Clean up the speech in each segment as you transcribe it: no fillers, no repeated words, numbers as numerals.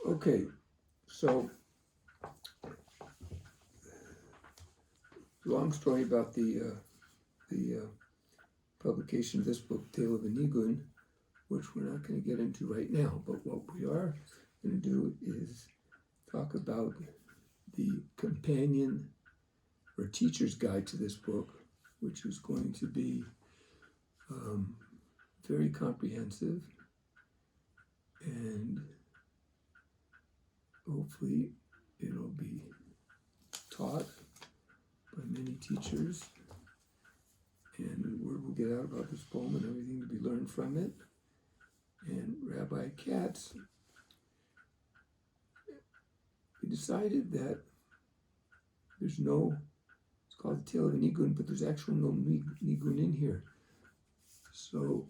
Okay, so long story about the publication of this book, Tale of a Nigun, which we're not going to get into right now. But what we are going to do is talk about the companion or teacher's guide to this book, which is going to be very comprehensive and hopefully it'll be taught by many teachers, and word will get out about this poem and everything to be learned from it. And Rabbi Katz, we decided that there's no, it's called the Tale of a Nigun, but there's actually no Nigun in here. So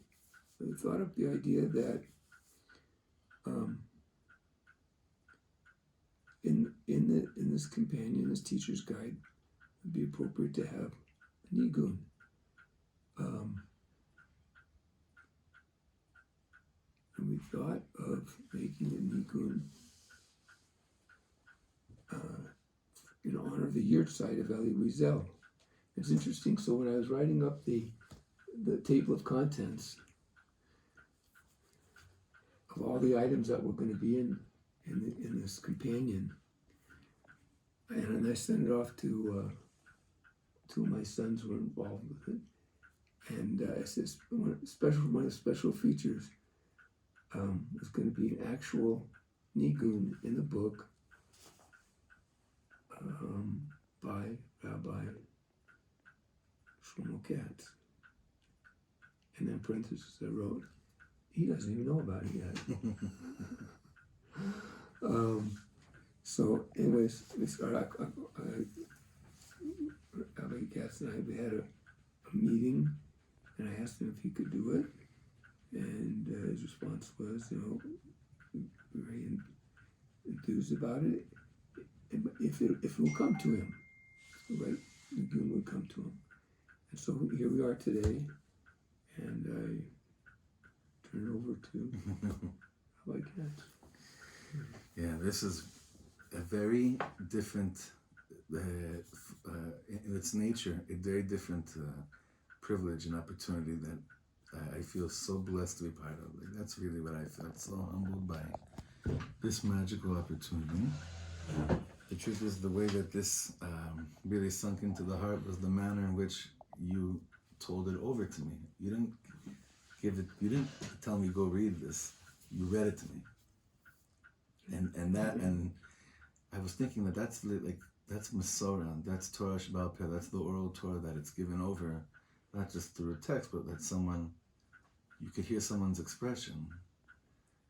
we thought up the idea that in this companion, this teacher's guide, it would be appropriate to have a Nigun. And we thought of making a Nigun in honor of the yahrzeit of Elie Wiesel. It's interesting, so when I was writing up the table of contents of all the items that were going to be in this companion, and I sent it off to two of my sons who were involved with it, and it says one of the special features is going to be an actual Nigun in the book by Rabbi Shlomo Katz. And then parentheses I wrote, he doesn't even know about it yet. So anyways, Rabbi Katz and we had a meeting, and I asked him if he could do it, and his response was, very enthused about it, if it will come to him, the right Nigun would come to him. And so here we are today, and I turn it over to Rabbi Katz. Yeah, this is a very different, in its nature, a very different privilege and opportunity that I feel so blessed to be part of. Like, that's really what I felt, so humbled by this magical opportunity. The truth is, the way that this really sunk into the heart was the manner in which you told it over to me. You didn't tell me go read this. You read it to me. And I was thinking that's Masorah, that's Torah Sheba'al Peh, that's the oral Torah that it's given over, not just through a text, but that you could hear someone's expression.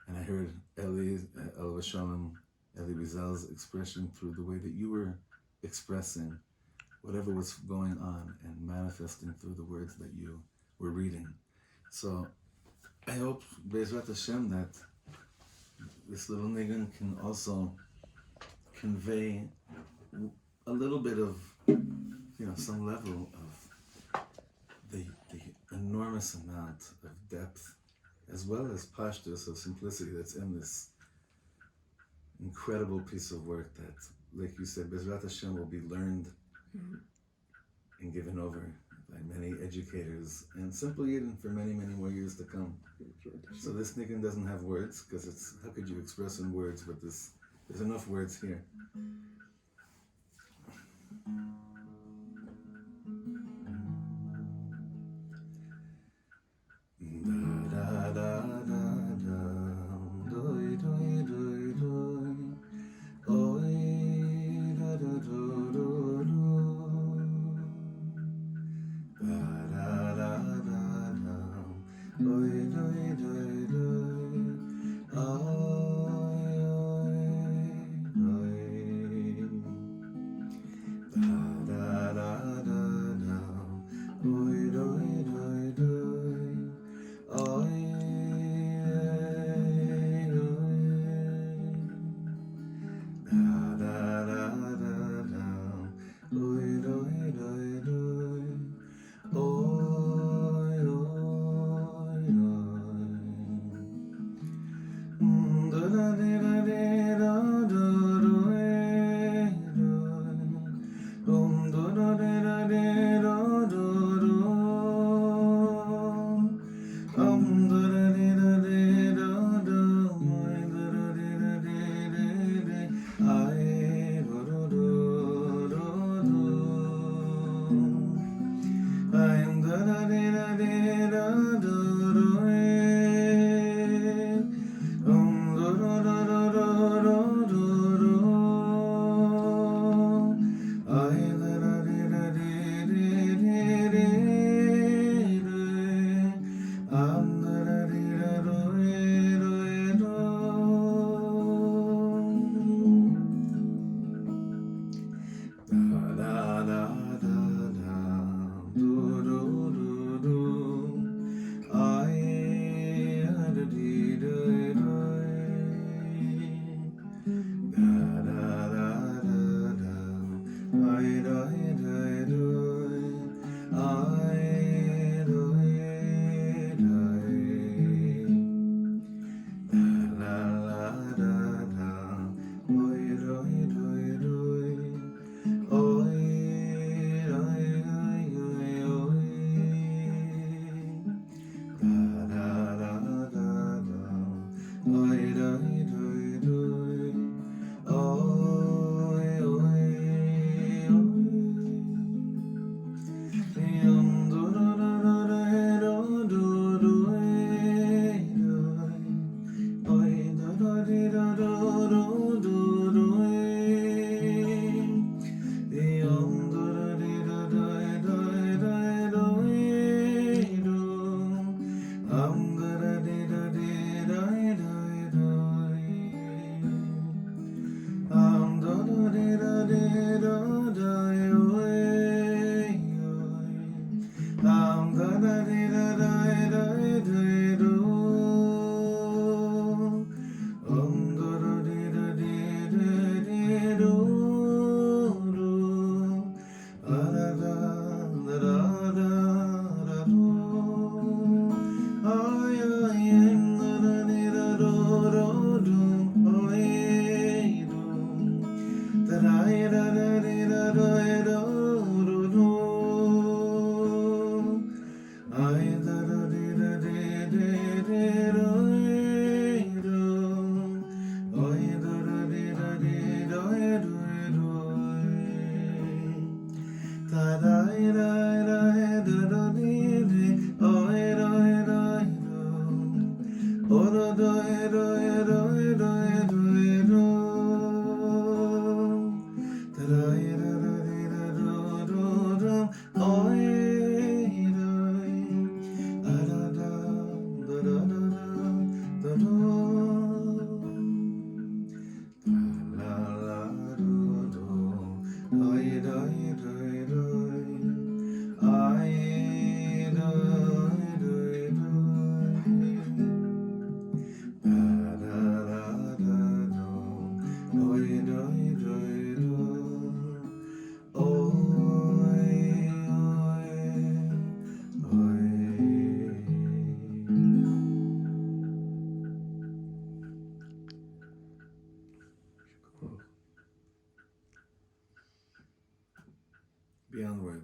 And I heard Elie Wiesel's expression through the way that you were expressing whatever was going on and manifesting through the words that you were reading. So I hope, Be'ezrat Hashem, that this little nigun can also convey a little bit of, some level of the enormous amount of depth, as well as pashtus of simplicity that's in this incredible piece of work that, like you said, Be'ezrat Hashem will be learned and given over by many educators and simple Yidden for many, many more years to come. So this nigun doesn't have words, because how could you express in words, but there's enough words here.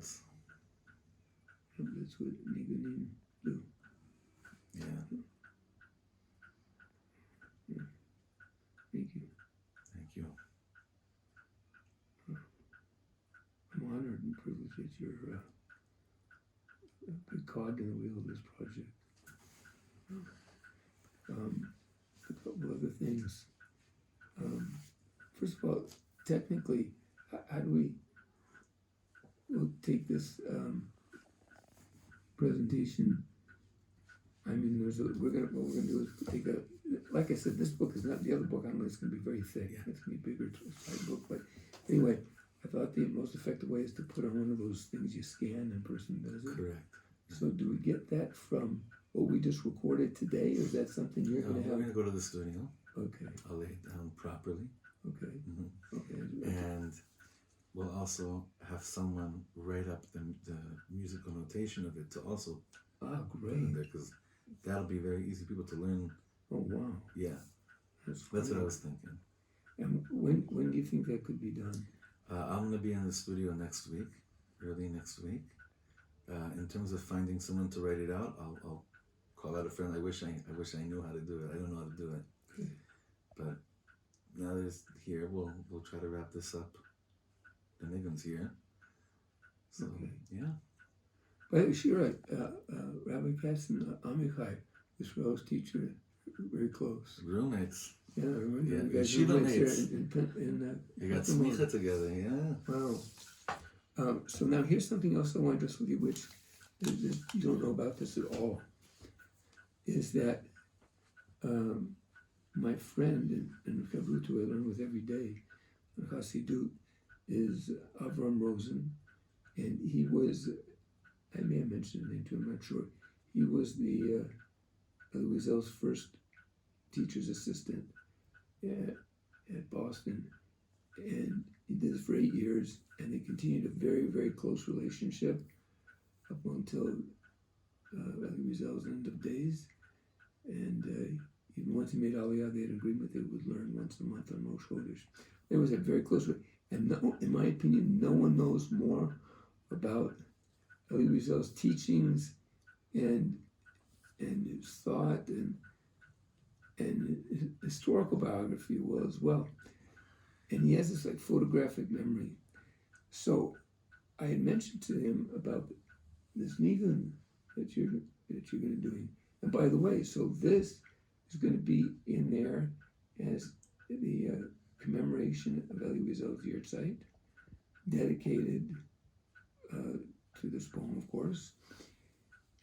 words. That's what Nigunim do. Yeah. Thank you. Thank you. I'm honored and privileged that you're a big cog in the wheel of this project. A couple other things. First of all, technically, how do we'll take this presentation. I mean, what we're gonna do is take like I said, this book is not the other book. I know it's gonna be very thick. Yeah. It's gonna be bigger size book, but anyway, I thought the most effective way is to put on one of those things you scan and person does it. Correct. So do we get that from what we just recorded today, or is that something you're No, gonna we're have? gonna go to the studio. Okay. I'll lay it down properly. Okay. Mm-hmm. Okay. And we'll also have someone write up the musical notation of it to also Ah, put in great. there, because that'll be very easy for people to learn. Oh, wow. Yeah, That's that's what I great. was thinking. And when do you think that could be done? I'm gonna be in the studio next week, early next week. In terms of finding someone to write it out, I'll call out a friend. I wish I knew how to do it. I don't know how to do it. Okay. But now that it's here, we'll try to wrap this up. The Nigun's here. So Okay. yeah. But you're right. Rabbi Katz and Amichai, Israel's teacher, very close. Roommates. Yeah, I remember Yeah, you guys Yeshiva were mates mates. there in We got Pennsylvania. smicha together, yeah. Wow. So now here's something else I want to discuss with you, which is, you don't know about this at all, is that my friend in Chavruta, I learn with every day, in Chassidut, is Avram Rosen, and he was, I may have mentioned the name too, I'm not sure, he was the Elie Wiesel's first teacher's assistant at Boston, and he did this for 8 years, and they continued a very, very close relationship up until Elie Wiesel's end of days. And even once he made Aliyah, they had an agreement they would learn once a month on Rosh Chodesh. There was a very close, and no, in my opinion, no one knows more about Elie Wiesel's teachings and his thought and his historical biography, as well. And he has this like photographic memory. So I had mentioned to him about this nigun that you're going to be doing. And by the way, so this is going to be in there as the commemoration of Elie Wiesel's Yahrzeit, dedicated to this poem, of course.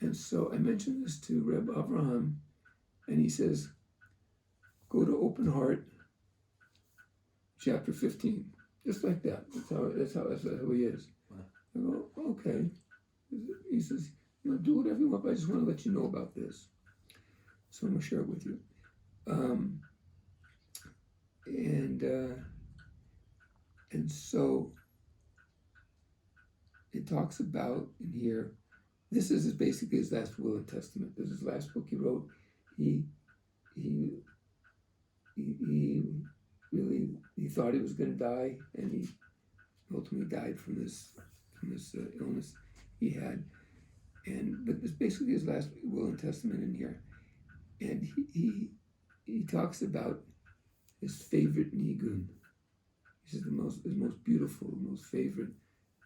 And so I mentioned this to Reb Avraham, and he says, go to Open Heart, chapter 15, just like that. That's how he is. Wow. I go, okay. He says, do whatever you want, but I just want to let you know about this. So I'm going to share it with you. And so it talks about in here, this is basically his last will and testament. This is his last book he wrote. He thought he was going to die, and he ultimately died from this illness he had. But it's basically his last will and testament in here. And he talks about his favorite nigun. He says his most beautiful, most favorite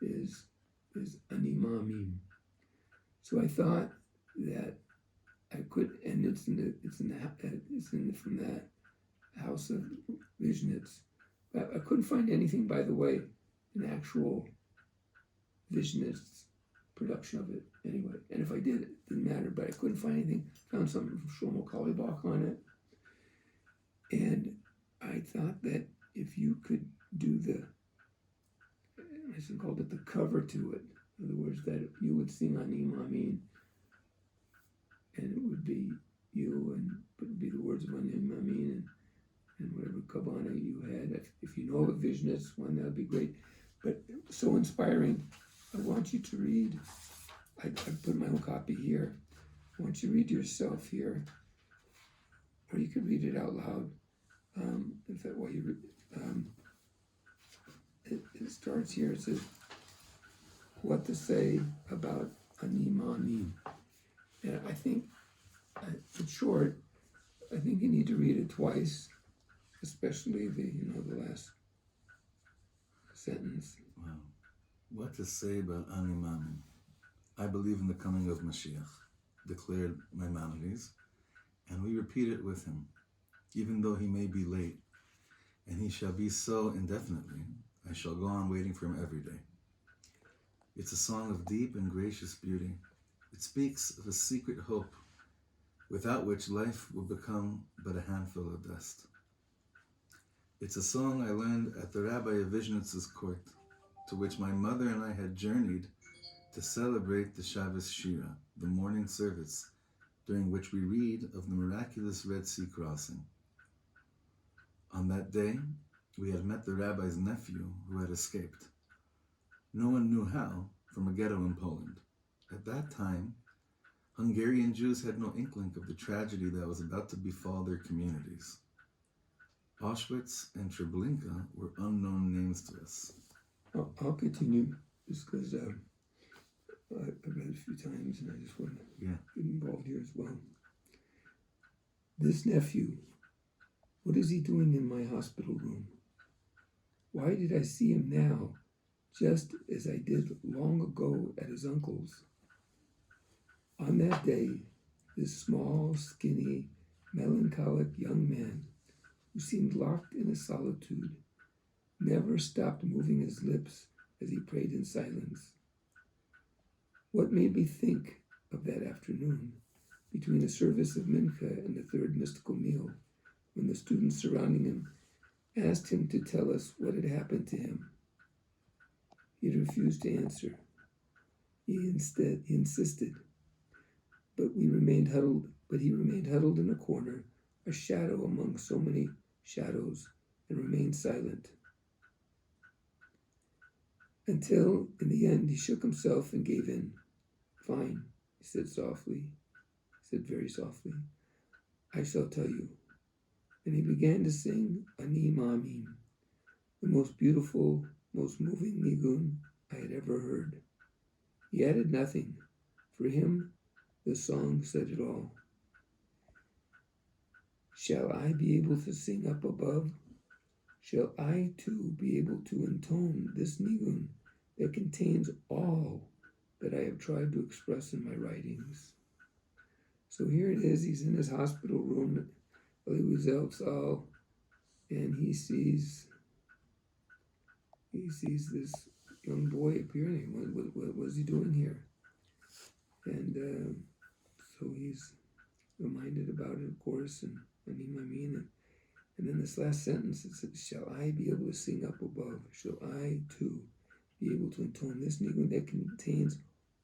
is Ani Ma'amim. So I thought that I could, and it's from that house of Vishnitz. I couldn't find anything, by the way, an actual Vishnitz production of it anyway. And if I did, it didn't matter, but I couldn't find anything. Found something from Shlomo Katz on it. And I thought that if you could do I called it the cover to it. In other words, that you would sing Ani Ma'amim, and it would be you, and it would be the words of Ani Ma'amim, and whatever Kavanah you had. If you know a Vishnitz one, that would be great. But so inspiring. I want you to read. I put my own copy here. I want you to read yourself here, or you could read it out loud. In fact, while you read, it starts here. It says, what to say about Ani Ma'amin. And I think, in short, I think you need to read it twice, especially the last sentence. Wow. What to say about Ani Ma'amin? I believe in the coming of Mashiach, declared Maimonides, and we repeat it with him, even though he may be late, and he shall be so indefinitely. I shall go on waiting for him every day. It's a song of deep and gracious beauty. It speaks of a secret hope, without which life will become but a handful of dust. It's a song I learned at the Rabbi of Vizhnitz's court, to which my mother and I had journeyed to celebrate the Shabbos Shira, the morning service, during which we read of the miraculous Red Sea crossing. On that day, we had met the rabbi's nephew who had escaped. No one knew how, from a ghetto in Poland. At that time, Hungarian Jews had no inkling of the tragedy that was about to befall their communities. Auschwitz and Treblinka were unknown names to us. I'll continue just because I've read it a few times and I just want to get involved here as well. This nephew, what is he doing in my hospital room? Why did I see him now, just as I did long ago at his uncle's? On that day, this small, skinny, melancholic young man, who seemed locked in a solitude, never stopped moving his lips as he prayed in silence. What made me think of that afternoon, between the service of Mincha and the third mystical meal, when the students surrounding him asked him to tell us what had happened to him? He had refused to answer. He insisted, but he remained huddled in a corner, a shadow among so many shadows, and remained silent. Until, in the end, he shook himself and gave in. Fine, he said softly. He said very softly, I shall tell you. And he began to sing Ani Ma'amin, the most beautiful, most moving nigun I had ever heard. He added nothing. For him, the song said it all. Shall I be able to sing up above? Shall I too be able to intone this nigun that contains all that I have tried to express in my writings? So here it is, he's in his hospital room, Elie Wiesel, and he sees this young boy appearing. What is he doing here? And so he's reminded about it, of course, and Ani Ma'amin. And then this last sentence, it says, shall I be able to sing up above? Shall I, too, be able to intone this nigun that contains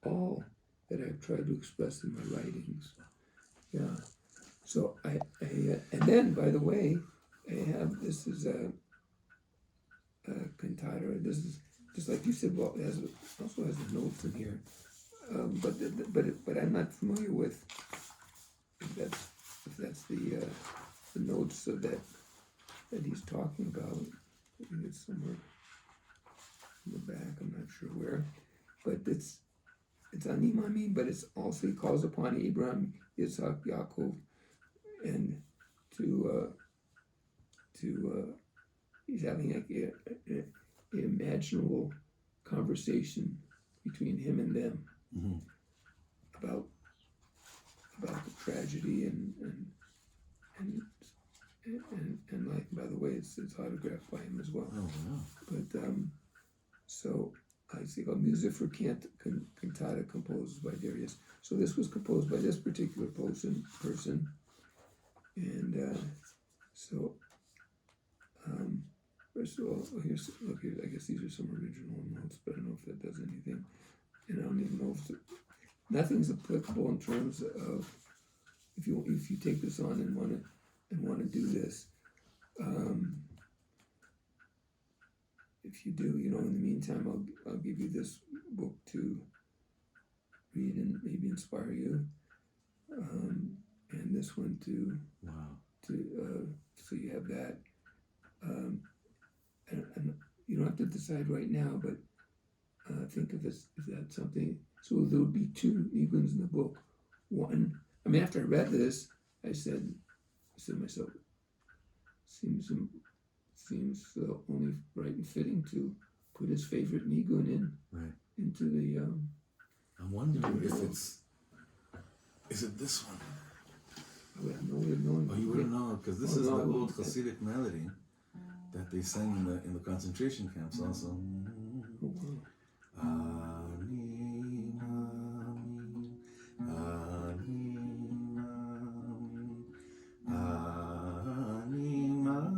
all that I've tried to express in my writings? Yeah. So and then, by the way, this is a cantata. This is, just like you said, well, it also has the notes in here. But I'm not familiar with if that's the notes of that he's talking about. I think it's somewhere in the back. I'm not sure where, but it's Ani Ma'amin, but it's also he calls upon Abraham, Yitzhak, Yaakov, and to he's having like an imaginable conversation between him and them about the tragedy and like, by the way, it's autographed by him as well. Oh, wow. But so I see called music for cantata composed by Darius. So this was composed by this particular person, and so first of all, here. I guess these are some original notes, but I don't know if that does anything. And I don't even know if nothing's applicable in terms of if you take this on and want to do this. If you do, in the meantime, I'll give you this book to read and maybe inspire you, and this one to so you have that. And you don't have to decide right now, but think if that's something. So there would be two niguns in the book. One, I mean, after I read this, I said to myself, seems only right and fitting to put his favorite nigun in Right. into the. I'm wondering if it's. Is it this one? I have no way of knowing. Oh, you wouldn't know because this Oh, is no, the I old wouldn't. Hasidic melody that they sang in the concentration camps also. Oh, wow. Ani Mamin, Ani Mamin, Ani Mamin.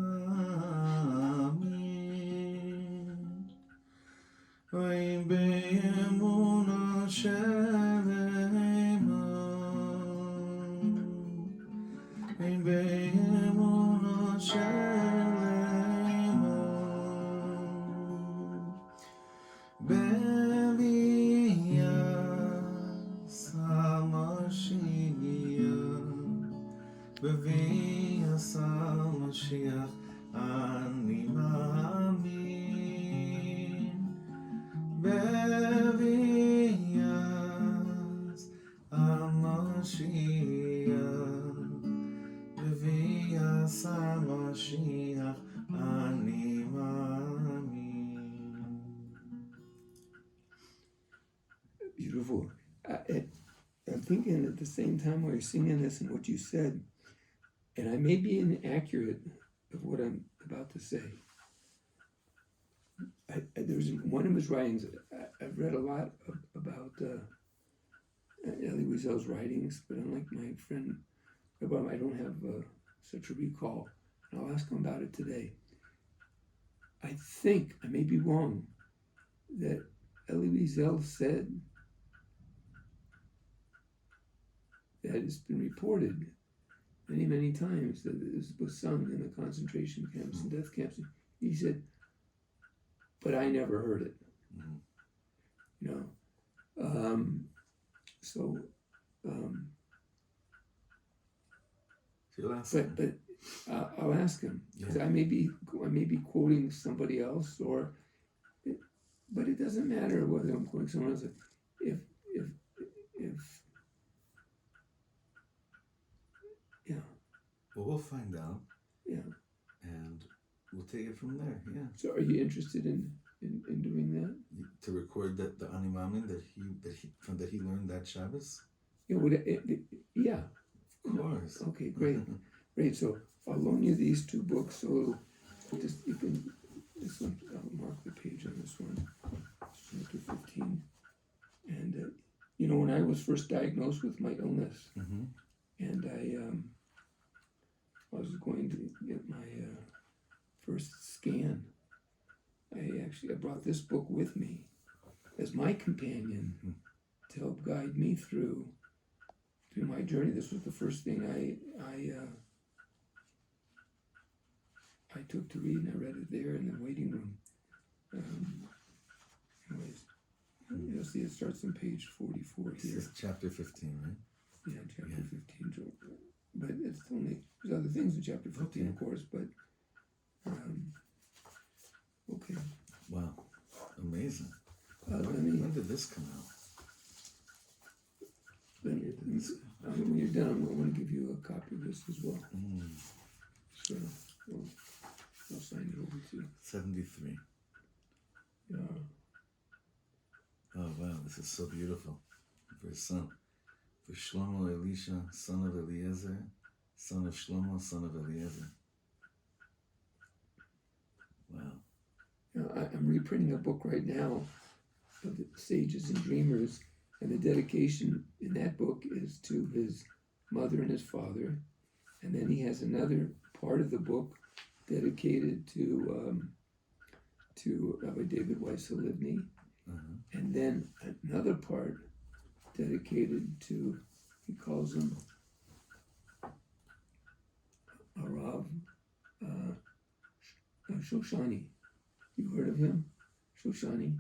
Oy be'emuna shelema, oy be'emuna shelema, bevias HaMashiach, bevias HaMashiach, ani ma'amin. Bevias HaMashiach, bevias HaMashiach, ani ma'amin. Beautiful. I'm thinking at the same time while you're singing this and what you said, and I may be inaccurate of what I'm about to say. There's one of his writings. I've read a lot about Elie Wiesel's writings, but unlike my friend, I don't have such a recall. And I'll ask him about it today. I think, I may be wrong, that Elie Wiesel said that it's been reported many, many times that this was sung in the concentration camps and death camps. He said, but I never heard it. You know, You'll ask but him. I'll ask him because Yeah. I may be quoting somebody else, but it doesn't matter whether I'm quoting someone else. If yeah, Well, we'll find out yeah. and we'll take it from there. Yeah. So, are you interested in doing that? To record that the Ani Mamin that he learned that Shabbos. Yeah. Yeah. Of course. Okay. Great. Great. So I'll loan you these two books. So you can. This one. I'll mark the page on this one. Chapter 15. And when I was first diagnosed with my illness, and I was going to get my first scan, I brought this book with me as my companion to help guide me through my journey. This was the first thing I took to read, and I read it there in the waiting room. Anyways, you'll see it starts on page 44 This here. is chapter 15, right? Yeah, chapter 15. So, but it's only, there's other things in chapter 15, of course, but okay. Wow, amazing. When When did this come out? when you're done, I want to give you a copy of this as well. So I'll sign it over to you. 73. Yeah. Oh wow, this is so beautiful. For his son, for Shlomo Elisha, son of Eliezer, son of Shlomo, son of Eliezer. Wow. I'm reprinting a book right now of the Sages and Dreamers, and the dedication in that book is to his mother and his father, and then he has another part of the book dedicated to Rabbi David Wiesel, and then another part dedicated to, he calls him Arav Shoshani. You heard of him? Shoshani?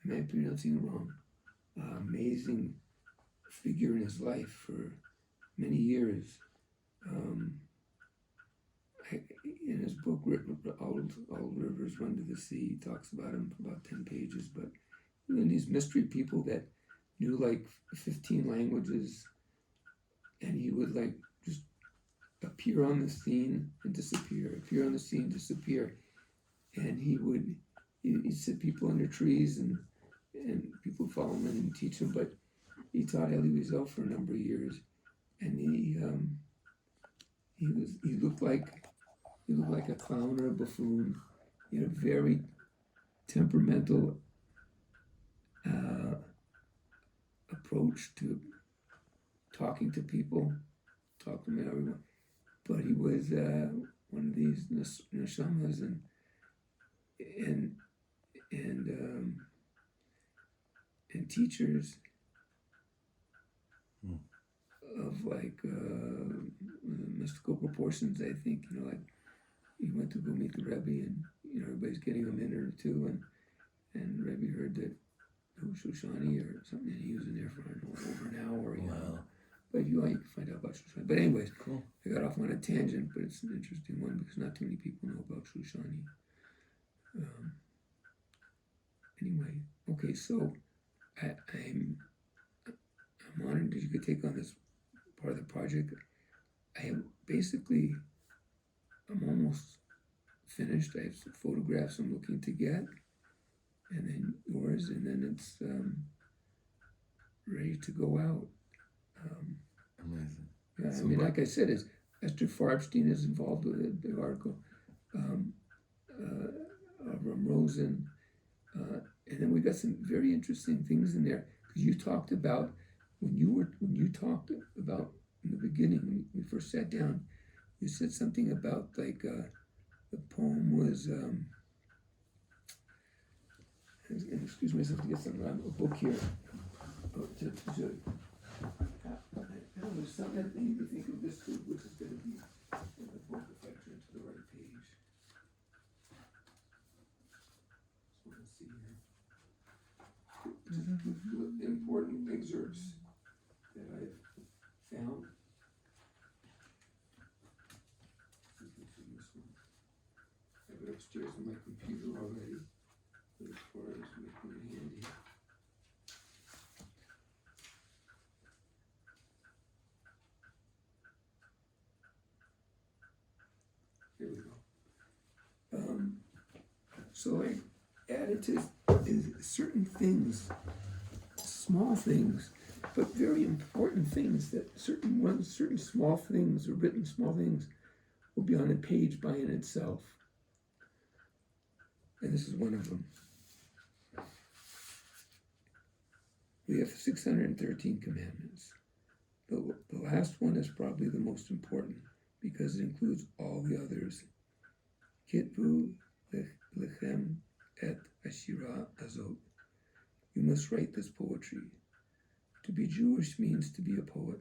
I may be pronouncing it wrong. Amazing figure in his life for many years. In his book, All Rivers Run to the Sea, he talks about him for about 10 pages, but these mystery people that knew like 15 languages, and he would like just appear on the scene and disappear, appear on the scene, disappear, and he'd sit people under trees and people would follow him and teach him. But he taught Elie Wiesel for a number of years, and he looked like a clown or a buffoon. He had a very temperamental approach to talking to people, talking to everyone. But he was one of these neshamas and teachers of like mystical proportions. I think like he went to go meet the Rebbe, and everybody's getting a minute or two, and Rebbe heard that Shoshani or something, and he was in there for over an hour. Wow. But you can find out about Shoshani. But anyways, Cool. I got off on a tangent, but it's an interesting one because not too many people know about Shoshani. Anyway, okay, so I'm honored that you could take on this part of the project. I'm almost finished. I have some photographs I'm looking to get, and then yours, and then it's ready to go out. Amazing. Yeah, So like I said, Esther Farbstein is involved with it, the article. Avram Rosen, and then we got some very interesting things in there because you talked about when you talked about in the beginning when we first sat down, you said something about like the poem was. And excuse me, I have to get a book here. There's something that made me think of this too, which is going to be in the book if I turn to the right page. So let's see here. Important excerpts that I've found. I have it upstairs on my computer already, but as far as making it handy. Here we go. So I added to certain things, small things, but very important things that certain small things or written small things will be on a page by in itself. And this is one of them. We have 613 commandments. The last one is probably the most important because it includes all the others. Kitvu lechem et ashira azot. You must write this poetry. To be Jewish means to be a poet.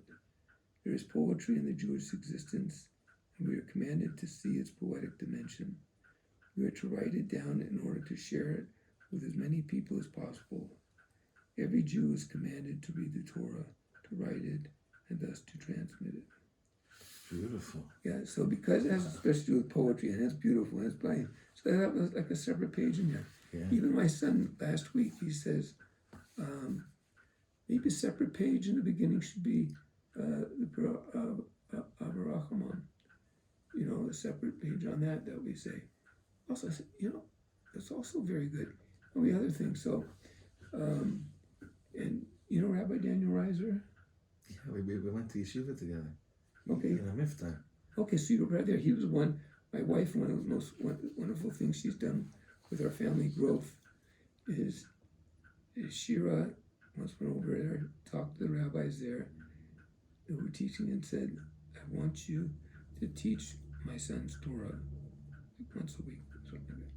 There is poetry in the Jewish existence, and we are commanded to see its poetic dimension. We are to write it down in order to share it with as many people as possible. Every Jew is commanded to read the Torah, to write it, and thus to transmit it. Beautiful. Yeah, so because it has especially to do with poetry, and it's beautiful, and it's blank. So that was like a separate page in there. Yeah. Even my son last week, he says, maybe a separate page in the beginning should be the Avarachamon. A separate page on that we say. Also, I said, that's also very good. And the other thing, so, and Rabbi Daniel Reiser? Yeah, we went to yeshiva together. Okay. In a miftar. Okay, so you were right there. He was my wife, one of the most wonderful things she's done with our family growth is Shira once went over there, talked to the rabbis there who were teaching and said, I want you to teach my son's Torah like once a week or something like that.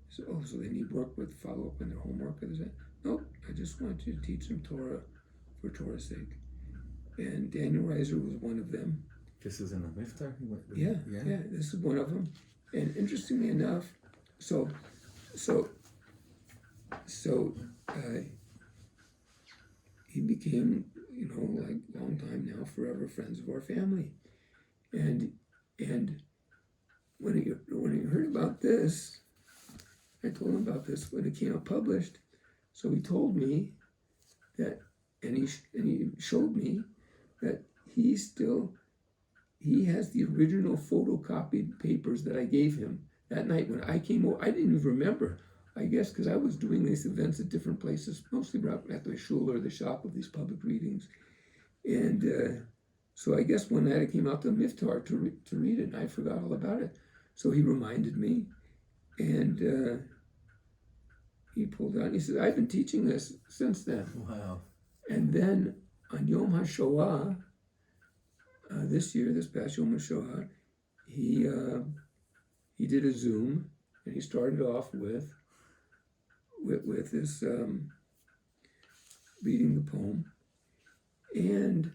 So they need work with follow-up on their homework? Or that? Nope, I just want you to teach them Torah for Torah's sake. And Daniel Reiser was one of them. This is in a miftar? Yeah, this is one of them. And interestingly enough, so he became, like long time now, forever friends of our family. And when he heard about this, I told him about this when it came out published. So he told me that, and he showed me that he has the original photocopied papers that I gave him that night when I came over. I didn't even remember, I guess, because I was doing these events at different places, mostly at the shul or the shop of these public readings. And so I guess one night I came out to Miftar to read it, and I forgot all about it. So he reminded me, and he pulled out, and he said, I've been teaching this since then. Wow. And then on Yom HaShoah, this past Yom HaShoah, he did a Zoom, and he started off with this reading the poem, and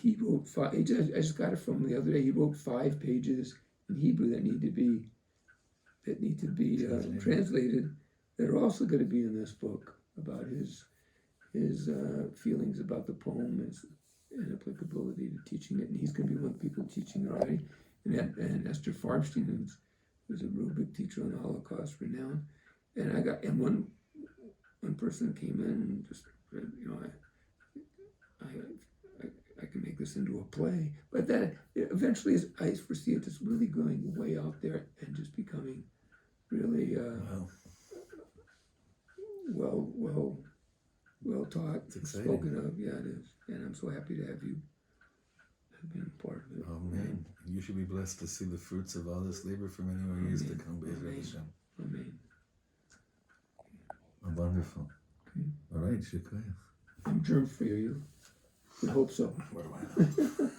he wrote five. I just got it from the other day. He wrote 5 pages in Hebrew that need to be translated. That are also going to be in this book about his feelings about the poem and applicability to teaching it. And he's going to be one of the people teaching it already. And Esther Farbstein, who's a real big teacher on the Holocaust, renowned. And one person came in and just said, I can make this into a play. But that eventually, I foresee it just really going way out there and just becoming really well taught, and spoken of. Yeah, it is. And I'm so happy to have you been part of it. Oh man, you should be blessed to see the fruits of all this labor for many more years to come. Amen. Amen. Oh, wonderful. Okay. All right, Shikoyach. I'm germ free, are you? I hope so. What do I know?